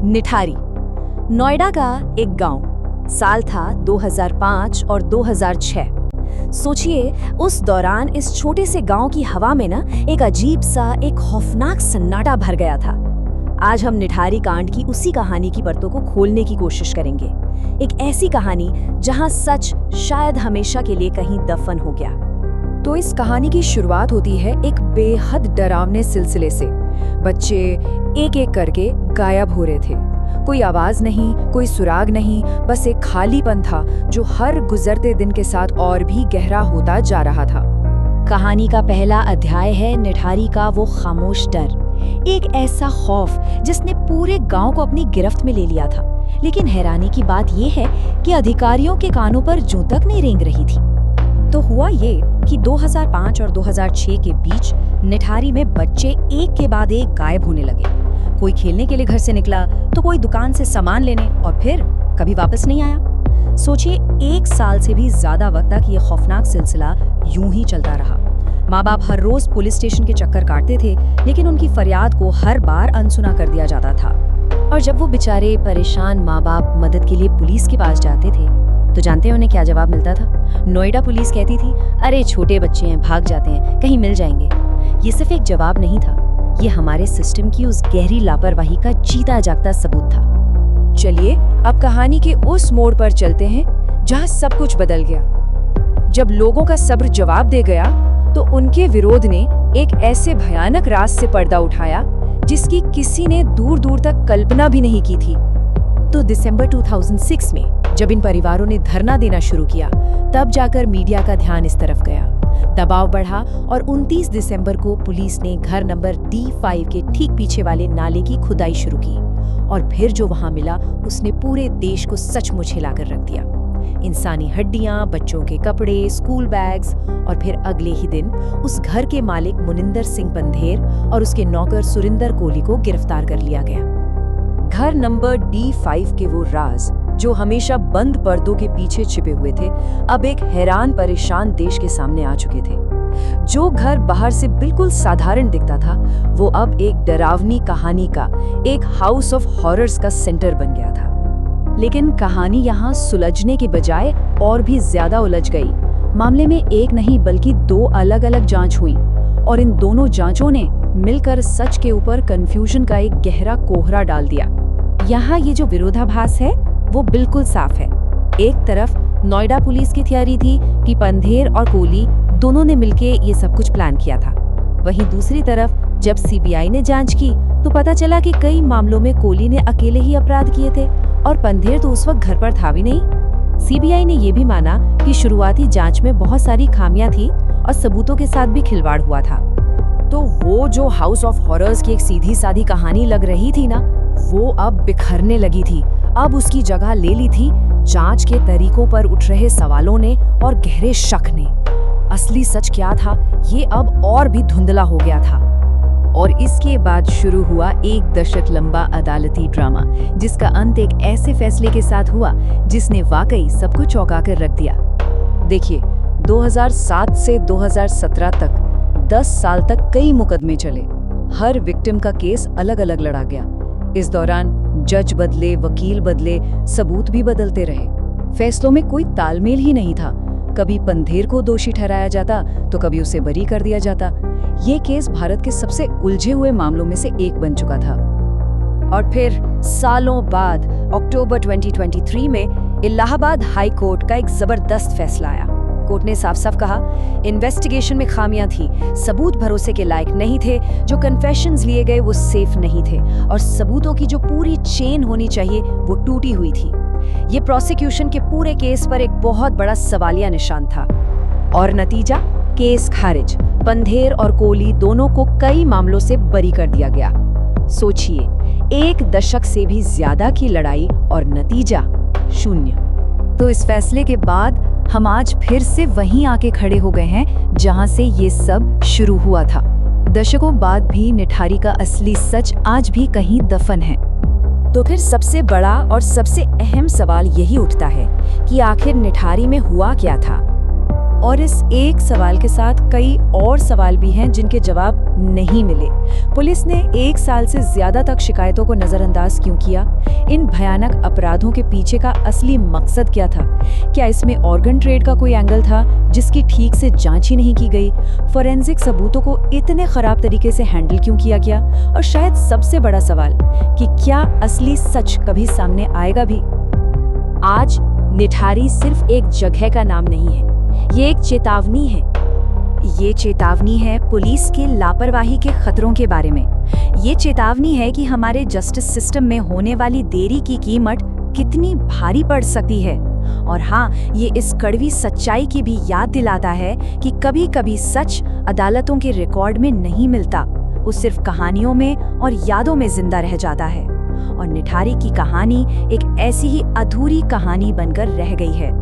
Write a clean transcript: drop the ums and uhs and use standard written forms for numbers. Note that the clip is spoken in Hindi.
निठारी, नोएडा का एक गांव। साल था 2005 और 2006। सोचिए, उस दौरान इस छोटे से गांव की हवा में ना एक अजीब सा, एक खौफनाक सन्नाटा भर गया था। आज हम निठारी कांड की उसी कहानी की परतों को खोलने की कोशिश करेंगे। एक ऐसी कहानी जहां सच शायद हमेशा के लिए कहीं दफन हो गया। तो इस कहानी की शुरुआत होती है एक बेहद डरावने सिलसिले से। बच्चे एक एक करके गायब हो रहे थे। कोई आवाज नहीं, कोई सुराग नहीं, बस एक खालीपन था जो हर गुजरते दिन के साथ और भी गहरा होता जा रहा था। कहानी का पहला अध्याय है निठारी का वो खामोश डर, एक ऐसा खौफ जिसने पूरे गांव को अपनी गिरफ्त में ले लिया था। लेकिन हैरानी की बात यह है कि अधिकारियों के कानों पर जूं तक नहीं रेंग रही थी। तो हुआ ये कि 2005 और 2006 के बीच निठारी में बच्चे एक के बाद एक गायब होने लगे। कोई खेलने के लिए घर से निकला तो कोई दुकान से सामान लेने, और फिर कभी वापस नहीं आया। सोचिए, 1 साल से भी ज्यादा वक्त तक ये खौफनाक सिलसिला यूं ही चलता रहा। माँ बाप हर रोज पुलिस स्टेशन के चक्कर काटते थे, लेकिन उनकी फरियाद को हर बार अनसुना कर दिया जाता था। और जब वो बेचारे परेशान माँ बाप मदद के लिए पुलिस के पास जाते थे, तो जानते हैं उन्हें क्या जवाब मिलता था? नोएडा पुलिस कहती थी, अरे छोटे बच्चे हैं, भाग जाते हैं, कहीं मिल जाएंगे। ये सिर्फ एक जवाब नहीं था, ये हमारे सिस्टम की उस गहरी लापरवाही का जीता जागता सबूत था। चलिए अब कहानी के उस मोड़ पर चलते हैं जहां सब कुछ बदल गया। जब लोगों का सब्र जवाब दे गया, तो उनके विरोध ने एक ऐसे भयानक राज से पर्दा उठाया जिसकी किसी ने दूर दूर तक कल्पना भी नहीं की थी। तो दिसंबर 2006 में जब इन परिवारों ने धरना देना शुरू किया, तब जाकर मीडिया का ध्यान इस तरफ गया। दबाव बढ़ा और 29 दिसंबर को पुलिस ने घर नंबर D5 के ठीक पीछे वाले नाले की खुदाई शुरू की। और फिर जो वहां मिला, उसने पूरे देश को सचमुच हिलाकर रख दिया। इंसानी हड्डियां, बच्चों के कपड़े, स्कूल बैग्स, और फिर अगले ही दिन उस घर के मालिक मुनिंदर सिंह पंधेर और उसके नौकर सुरिंदर कोहली को गिरफ्तार कर लिया गया। घर नंबर D5 के वो राज जो हमेशा बंद पर्दों के पीछे छिपे हुए थे, अब एक हैरान परेशान देश के सामने आ चुके थे। जो घर बाहर से बिल्कुल साधारण दिखता था, वो अब एक डरावनी कहानी का, एक हाउस ऑफ हॉरर्स का सेंटर बन गया था। लेकिन कहानी यहाँ सुलझने के बजाय और भी ज्यादा उलझ गई। मामले में एक नहीं बल्कि 2 अलग-अलग जांच हुई, और इन दोनों जांचों ने मिलकर सच के ऊपर कंफ्यूजन का एक गहरा कोहरा डाल दिया। यहाँ ये जो विरोधाभास है वो बिल्कुल साफ है। एक तरफ नोएडा पुलिस की थियरी थी कि पंधेर और कोहली दोनों ने मिलके ये सब कुछ प्लान किया था। वहीं दूसरी तरफ जब CBI ने जांच की, तो पता चला कि कई मामलों में कोहली ने अकेले ही अपराध किए थे और पंधेर तो उस वक्त घर पर था भी नहीं। CBI ने ये भी माना कि शुरुआती जांच में बहुत सारी खामियां थी और सबूतों के साथ भी खिलवाड़ हुआ था। तो वो जो हाउस ऑफ हॉरर्स की एक सीधी सादी कहानी लग रही थी ना, वो अब बिखरने लगी थी। अब उसकी जगह ले ली थी जांच के तरीकों पर उठ रहे सवालों ने और गहरे शक ने। असली सच क्या था, ये अब और भी धुंधला हो गया था। और इसके बाद शुरू हुआ 1 दशक लंबा अदालती ड्रामा, जिसका अंत एक ऐसे फैसले के साथ हुआ जिसने वाकई सबको चौंका कर रख दिया। देखिए, 2007 से 2017 तक 10 साल तक कई मुकदमे चले। हर विक्टिम का केस अलग अलग लड़ा गया। इस दौरान जज बदले, वकील बदले, सबूत भी बदलते रहे। फैसलों में कोई तालमेल ही नहीं था। कभी पंधेर को दोषी ठहराया जाता तो कभी उसे बरी कर दिया जाता। ये केस भारत के सबसे उलझे हुए मामलों में से एक बन चुका था। और फिर सालों बाद अक्टूबर 2023 में इलाहाबाद हाई कोर्ट का एक जबरदस्त फैसला आया। कोर्ट ने साफ साफ कहा, इन्वेस्टिगेशन में खामियां थी, सबूत भरोसे के लायक नहीं थे, जो कन्फेशंस लिए गए वो सेफ नहीं थे, और सबूतों की जो पूरी चेन होनी चाहिए वो टूटी हुई थी। ये प्रोसिक्यूशन के पूरे केस पर एक बहुत बड़ा सवालिया निशान था। और नतीजा, केस खारिज। पंधेर और कोहली दोनों को कई मामलों से बरी कर दिया गया। सोचिए, 1 दशक से भी ज्यादा की लड़ाई और नतीजा शून्य। तो इस फैसले के बाद हम आज फिर से वहीं आके खड़े हो गए हैं जहां से ये सब शुरू हुआ था। दशकों बाद भी निठारी का असली सच आज भी कहीं दफन है। तो फिर सबसे बड़ा और सबसे अहम सवाल यही उठता है कि आखिर निठारी में हुआ क्या था? और इस एक सवाल के साथ कई और सवाल भी हैं जिनके जवाब नहीं मिले। पुलिस ने 1 साल से ज्यादा तक शिकायतों को नजरअंदाज क्यों किया? इन भयानक अपराधों के पीछे का असली मकसद क्या था? क्या इसमें ऑर्गन ट्रेड का कोई एंगल था जिसकी ठीक से जांच ही नहीं की गई? फोरेंसिक सबूतों को इतने खराब तरीके से हैंडल क्यों किया गया? और शायद सबसे बड़ा सवाल कि क्या असली सच कभी सामने आएगा भी? आज निठारी सिर्फ एक जगह का नाम नहीं है, ये एक चेतावनी है। ये चेतावनी है पुलिस के लापरवाही के खतरों के बारे में। ये चेतावनी है कि हमारे जस्टिस सिस्टम में होने वाली देरी की कीमत कितनी भारी पड़ सकती है। और हाँ, ये इस कड़वी सच्चाई की भी याद दिलाता है कि कभी-कभी सच अदालतों के रिकॉर्ड में नहीं मिलता, वो सिर्फ कहानियों में और यादों में जिंदा रह जाता है। और निठारी की कहानी एक ऐसी ही अधूरी कहानी बनकर रह गई है।